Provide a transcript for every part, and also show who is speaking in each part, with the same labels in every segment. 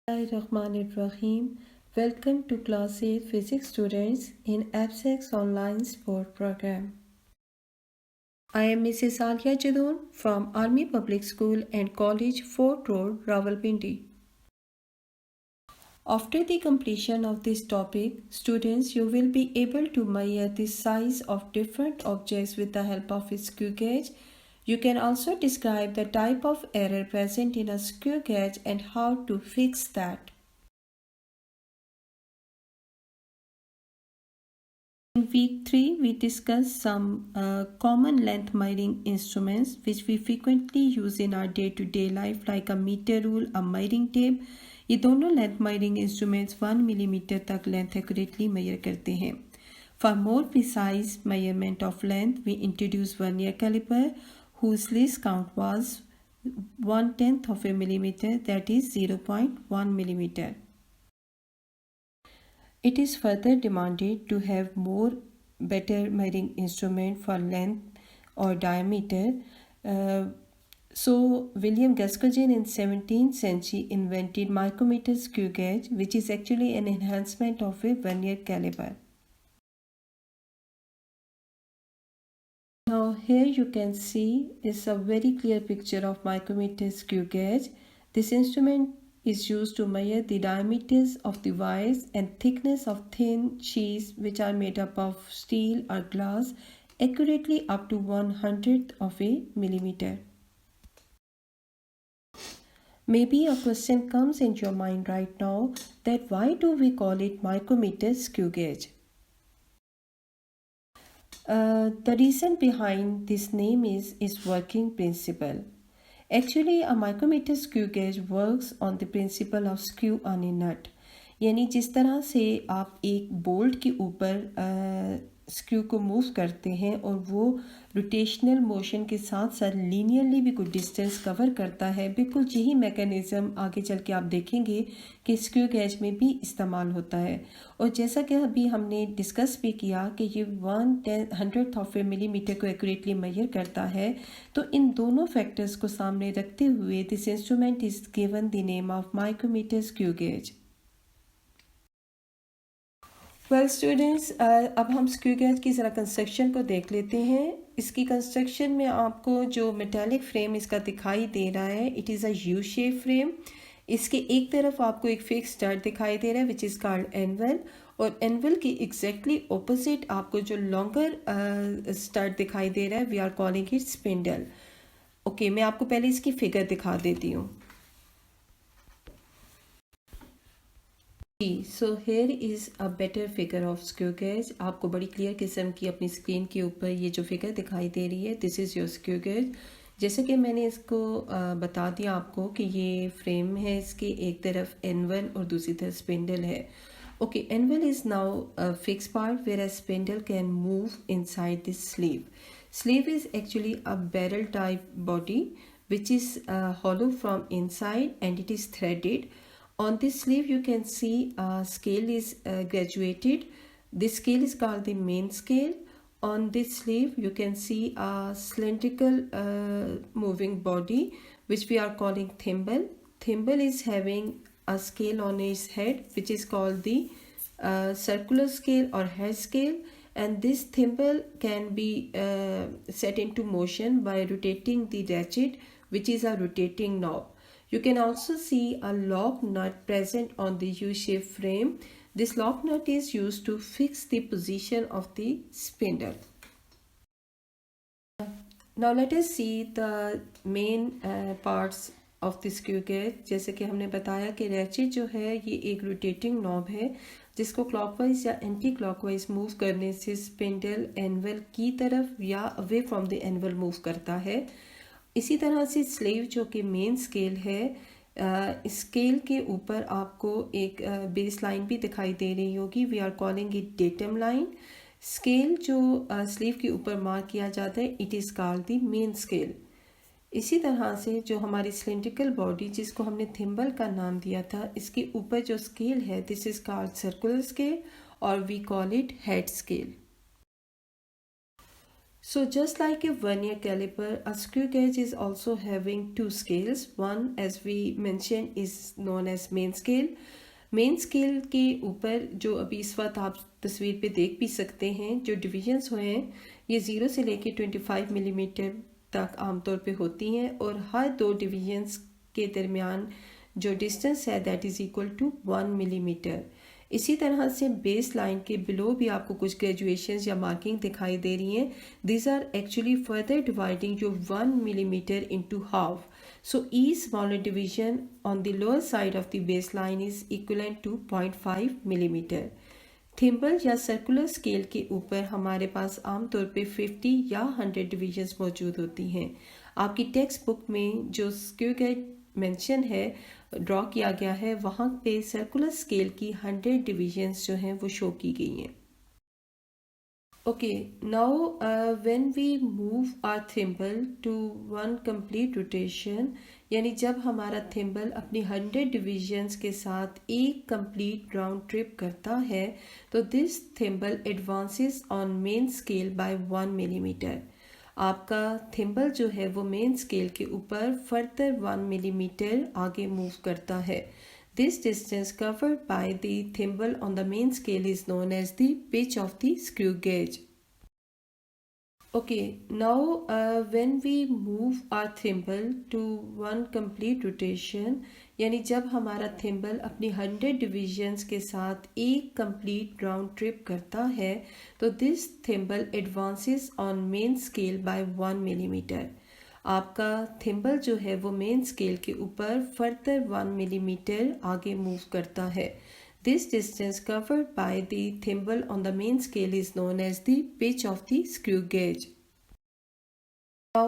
Speaker 1: Bismillahirrahmanirrahim. Welcome to Class 8 Physics students in ABSEC's online sport program. I am Mrs. Alia Jadoon from Army Public School and College, Fort Road, Rawalpindi. After the completion of this topic, students, you will be able to measure the size of different objects with the help of a screw gauge. You can also describe the type of error present in a screw gauge and how to fix that. In week 3, we discussed some common length measuring instruments which we frequently use in our day-to-day life like a meter rule, a measuring tape. ये दोनों length measuring instruments 1 millimeter तक length accurately measure करते हैं. For more precise measurement of length, we introduced vernier caliper whose least count was 1/10 of a millimeter, that is 0.1 millimeter. It is further demanded to have more better measuring instrument for length or diameter. So William Gascoigne in 17th century invented micrometer screw gauge, which is actually an enhancement of a vernier caliper. Now here you can see is a very clear picture of micrometer screw gauge. This instrument is used to measure the diameters of the wires and thickness of thin sheets which are made up of steel or glass accurately up to 1/100th of a millimeter. Maybe a question comes into your mind right now that why do we call it micrometer screw gauge? The reason behind this name is its working principle. Actually, a micrometer screw gauge works on the principle of screw on a nut. यानी जिस तरह से आप एक bolt के ऊपर screw को move करते हैं और वो रोटेशनल मोशन के साथ साथ लीनियरली भी कुछ डिस्टेंस कवर करता है, बिल्कुल यही मैकेनिज़्म आगे चल के आप देखेंगे कि स्क्रू गैज में भी इस्तेमाल होता है. और जैसा कि अभी हमने डिस्कस भी किया कि ये 1/100th ऑफ ए मिलीमीटर को एक्यूरेटली मेजर करता है, तो इन दोनों फैक्टर्स को सामने रखते हुए this instrument is given the name of micrometer screw gauge. Well students, अब हम स्क्रू गेज की ज़रा कंस्ट्रक्शन को देख लेते हैं. इसकी कंस्ट्रक्शन में आपको जो मेटालिक फ्रेम इसका दिखाई दे रहा है, it is a U shape frame. इसके एक तरफ आपको एक फिक्स स्टड दिखाई दे रहा है विच इज़ कॉल्ड एनवल, और एनवल के एग्जैक्टली ऑपोजिट आपको जो लॉन्गर स्टड दिखाई दे रहा है we are calling it spindle. Okay, मैं आपको पहले इसकी फिगर दिखा देती हूँ. So here is a better figure of screw gauge. आपको बड़ी क्लियर किस्म की अपनी स्क्रीन के ऊपर ये जो फिगर दिखाई दे रही है, this is your screw gauge. जैसे कि मैंने इसको बता दिया आपको कि ये फ्रेम है, इसके एक तरफ एनवल और दूसरी तरफ स्पिंडल है. Okay, anvil is now a fix part where a spindle can move inside this sleeve. Sleeve is actually a barrel type body which is hollow from inside and it is threaded. On this sleeve you can see a scale is graduated. This scale is called the main scale. On this sleeve you can see a cylindrical moving body which we are calling thimble. Thimble is having a scale on its head which is called the circular scale or head scale, and this thimble can be set into motion by rotating the ratchet which is a rotating knob. You can also see a lock nut present on the U-shaped frame. This lock nut is used to fix the position of the spindle. Now let us see the main parts of the screw gauge. जैसे कि हमने बताया कि ratchet जो है ये एक rotating knob है जिसको clockwise या anti clockwise मूव करने से spindle anvil की तरफ या away from the anvil move करता है. इसी तरह से स्लीव जो कि मेन स्केल है, स्केल के ऊपर आपको एक बेस लाइन भी दिखाई दे रही होगी. We are calling it datum line. Scale जो स्लीव के ऊपर मार्क किया जाता है it is called the main scale. इसी तरह से जो हमारी सिलिंड्रिकल बॉडी जिसको हमने थिम्बल का नाम दिया था, इसके ऊपर जो स्केल है this is called circular scale और we call it head scale. So just like a vernier caliper, a screw gauge is also having two scales. One, as we mentioned, is known as main scale. Main scale के ऊपर जो अभी इस वक्त आप तस्वीर पे देख भी सकते हैं, जो डिविजन्स हुए हैं ये 0 से लेके 25 मिलीमीटर तक आमतौर पे होती हैं और हर दो डिविजन्स के दरमियान जो डिस्टेंस है that is equal to 1 millimetre. इसी तरह से बेस लाइन के बिलो भी आपको कुछ ग्रेजुएशंस या मार्किंग दिखाई दे रही हैं। These are actually further dividing your 1 millimeter into half. So each smaller division on the lower side of the baseline is equivalent to 0.5 millimeter. Thimble या सर्कुलर स्केल के ऊपर हमारे पास आमतौर पे 50 या 100 डिविजन्स मौजूद होती हैं। आपकी टेक्स्ट बुक में जो स्क्रू गेज मेंशन है, ड्रॉ किया गया है, वहाँ पे सर्कुलर स्केल की 100 डिविजन्स जो हैं वो शो की गई हैं। Okay, now when we move our thimble to one complete rotation, यानी जब हमारा थिम्बल अपनी 100 डिविजन्स के साथ एक कंप्लीट राउंड ट्रिप करता है तो this thimble advances on main scale bye 1 millimetre. आपका थिम्बल जो है वो मेन स्केल के ऊपर फर्दर 1 मिलीमीटर आगे मूव करता है। This distance covered by the thimble on the main scale is known as the pitch of the screw gauge. Okay, now when we move our thimble to one complete rotation, यानी जब हमारा thimble अपनी 100 divisions के साथ एक complete round trip करता है तो this thimble advances on main scale bye 1 millimetre. आपका थिम्बल जो है वो मेन स्केल के ऊपर फर्दर 1 मिलीमीटर आगे मूव करता है। This distance covered by the thimble on the main scale is known as the pitch of the screw gauge. Now,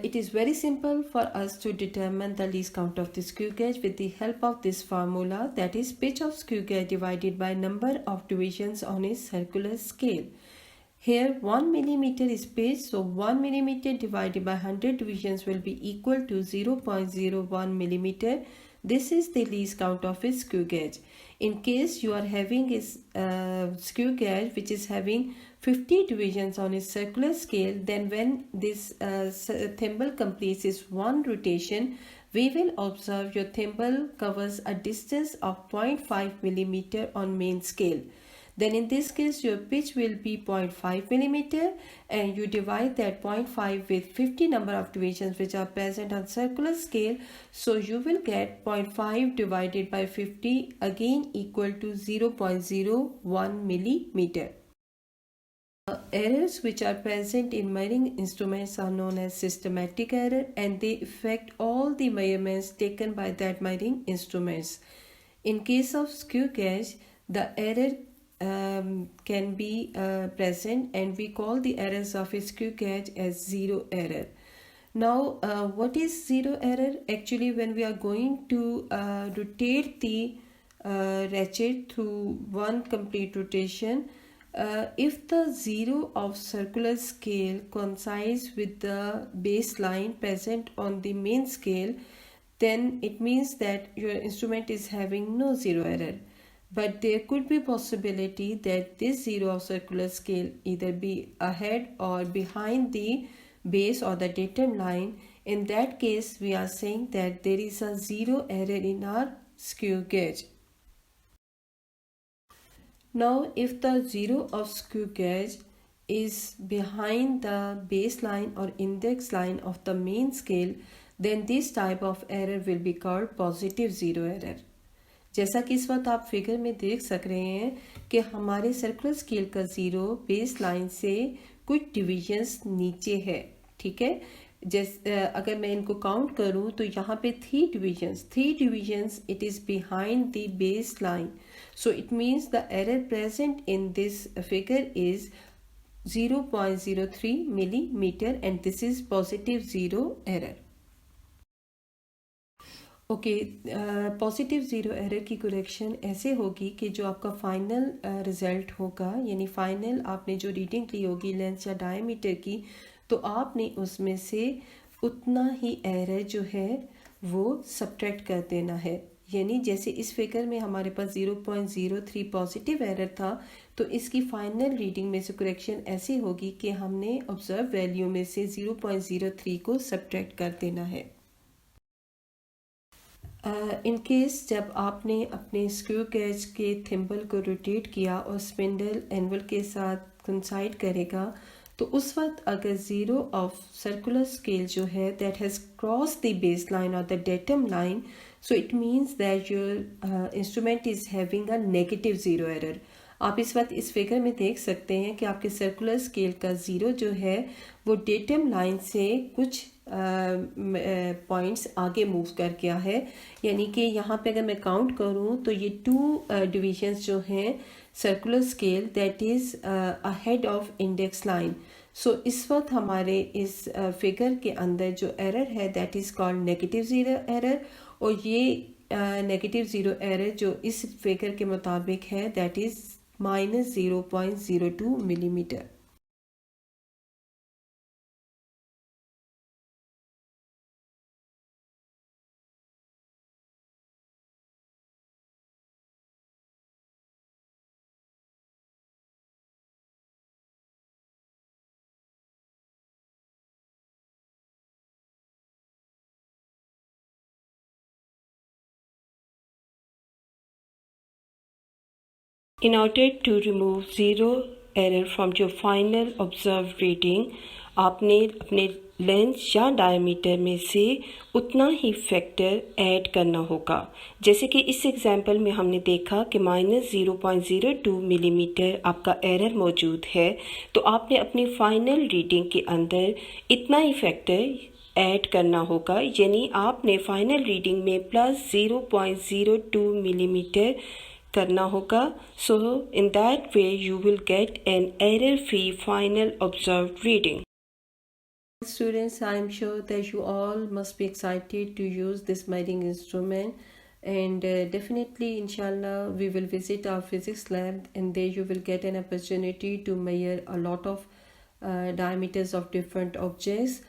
Speaker 1: it is very simple for us to determine the least count of the screw gauge with the help of this formula, that is pitch of screw gauge divided by number of divisions on a circular scale. Here 1 millimeter is pitch, so 1 millimeter divided by 100 divisions will be equal to 0.01 millimeter. This is the least count of a screw gauge. In case you are having a screw gauge which is having 50 divisions on a circular scale, then when this thimble completes its one rotation, we will observe your thimble covers a distance of 0.5 millimeter on main scale. Then in this case your pitch will be 0.5 millimeter and you divide that 0.5 with 50 number of divisions which are present on circular scale. So you will get 0.5 divided by 50 again equal to 0.01 millimeter. Errors which are present in measuring instruments are known as systematic error and they affect all the measurements taken by that measuring instruments. In case of screw gauge, the error can be present and we call the errors of a screw gauge as zero error. Now what is zero error? Actually when we are going to rotate the ratchet through one complete rotation, if the zero of circular scale coincides with the baseline present on the main scale, then it means that your instrument is having no zero error. But there could be possibility that this zero of circular scale either be ahead or behind the base or the datum line. In that case, we are saying that there is a zero error in our screw gauge. Now, if the zero of screw gauge is behind the baseline or index line of the main scale, then this type of error will be called positive zero error. जैसा कि इस वक्त आप figure में देख सक रहे हैं कि हमारे सर्कुलर स्केल का ज़ीरो बेस लाइन से कुछ डिविजन्स नीचे है, ठीक है। अगर मैं इनको काउंट करूं तो यहाँ पे 3 divisions it is behind the base line, so it means the error present in this figure is 0.03 millimetre and this is positive zero error. Okay, positive zero error की करेक्शन ऐसे होगी कि जो आपका फाइनल रिज़ल्ट होगा, यानी final आपने जो रीडिंग ली होगी लेंथ या डायमीटर की, तो आपने उसमें से उतना ही एरर जो है वो सब्ट्रैक्ट कर देना है। यानी जैसे इस फिगर में हमारे पास 0.03 पॉजिटिव एरर था, तो इसकी फाइनल रीडिंग में से करेक्शन ऐसी होगी कि हमने ऑब्जर्व वैल्यू में से 0.03 को सब्ट्रैक्ट कर देना है। इन केस जब आपने अपने स्क्रू गेज के थिम्बल को रोटेट किया और स्पिंडल एनवल के साथ कोइंसाइड करेगा, तो उस वक्त अगर ज़ीरो ऑफ सर्कुलर स्केल जो है that has cross the base line और the datum line, so it means that your instrument is having a negative zero error. आप इस वक्त इस फिगर में देख सकते हैं कि आपके सर्कुलर स्केल का ज़ीरो जो है वो डेटम लाइन से कुछ पॉइंट्स आगे मूव कर गया है। यानी कि यहाँ पे अगर मैं काउंट करूँ तो ये 2 डिविजन्स जो हैं circular scale that is ahead of index line. So इस वक्त हमारे इस फिगर के अंदर जो एरर है that is called negative zero error, और ये नेगेटिव ज़ीरो एरर जो इस फिगर के मुताबिक है that is -0.02 millimetre. In order to remove zero error from your final observed reading, आपने अपने लेंस या डायमीटर में से उतना ही फैक्टर ऐड करना होगा। जैसे कि इस एग्जांपल में हमने देखा कि -0.02 मिलीमीटर आपका एरर मौजूद है, तो आपने अपनी फाइनल रीडिंग के अंदर इतना ही फैक्टर ऐड करना होगा, यानी आपने फाइनल रीडिंग में +0.02 मिलीमीटर करना होगा। So in that way you will get an error-free final observed reading. Students, I am sure that you all must be excited to use this measuring instrument, and definitely inshallah we will visit our physics lab, and there you will get an opportunity to measure a lot of diameters of different objects.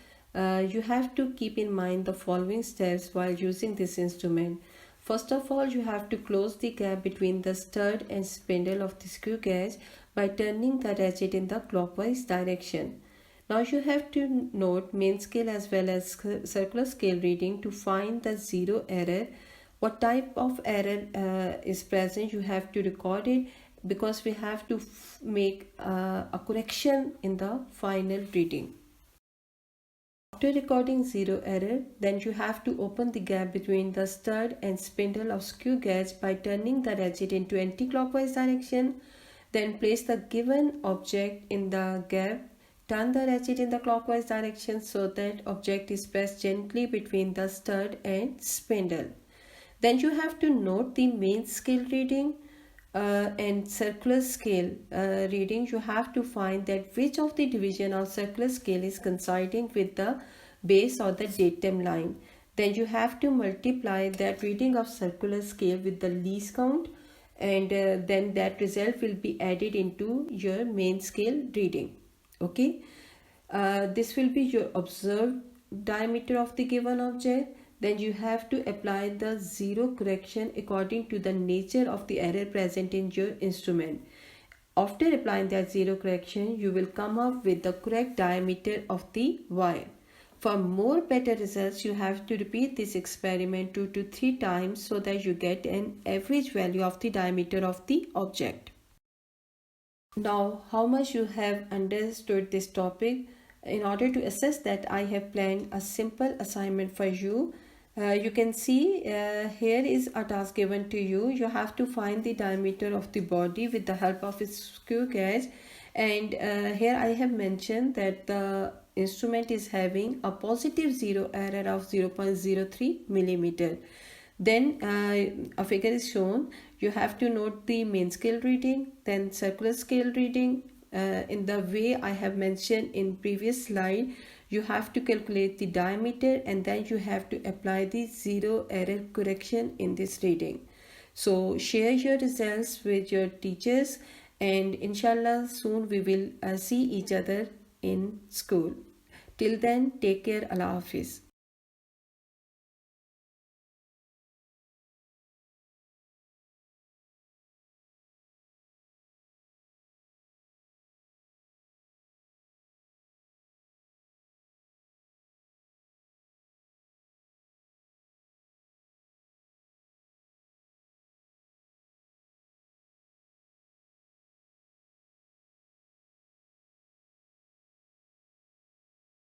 Speaker 1: You have to keep in mind the following steps while using this instrument. First of all, you have to close the gap between the stud and spindle of the screw gauge by turning the ratchet in the clockwise direction. Now you have to note main scale as well as circular scale reading to find the zero error. What type of error is present, you have to record it, because we have to make a correction in the final reading. After recording zero error, then you have to open the gap between the stud and spindle of screw gauge by turning the ratchet into anti-clockwise direction. Then place the given object in the gap. Turn the ratchet in the clockwise direction so that object is pressed gently between the stud and spindle. Then you have to note the main scale reading and circular scale reading. You have to find that which of the division of circular scale is coinciding with the base or the datum line. Then you have to multiply that reading of circular scale with the least count, and then that result will be added into your main scale reading. Okay, this will be your observed diameter of the given object. Then you have to apply the zero correction according to the nature of the error present in your instrument. After applying that zero correction, you will come up with the correct diameter of the wire. For more better results, you have to repeat this experiment 2 to 3 times so that you get an average value of the diameter of the object. Now, how much you have understood this topic? In order to assess that, I have planned a simple assignment for you. You can see here is a task given to you. You have to find the diameter of the body with the help of a screw gauge, and here I have mentioned that the instrument is having a positive zero error of 0.03 millimeter. Then a figure is shown. You have to note the main scale reading, then circular scale reading. In the way I have mentioned in previous slide, you have to calculate the diameter, and then you have to apply the zero error correction in this reading. So share your results with your teachers, and inshallah soon we will see each other in school. Till then, take care. Allah Hafiz.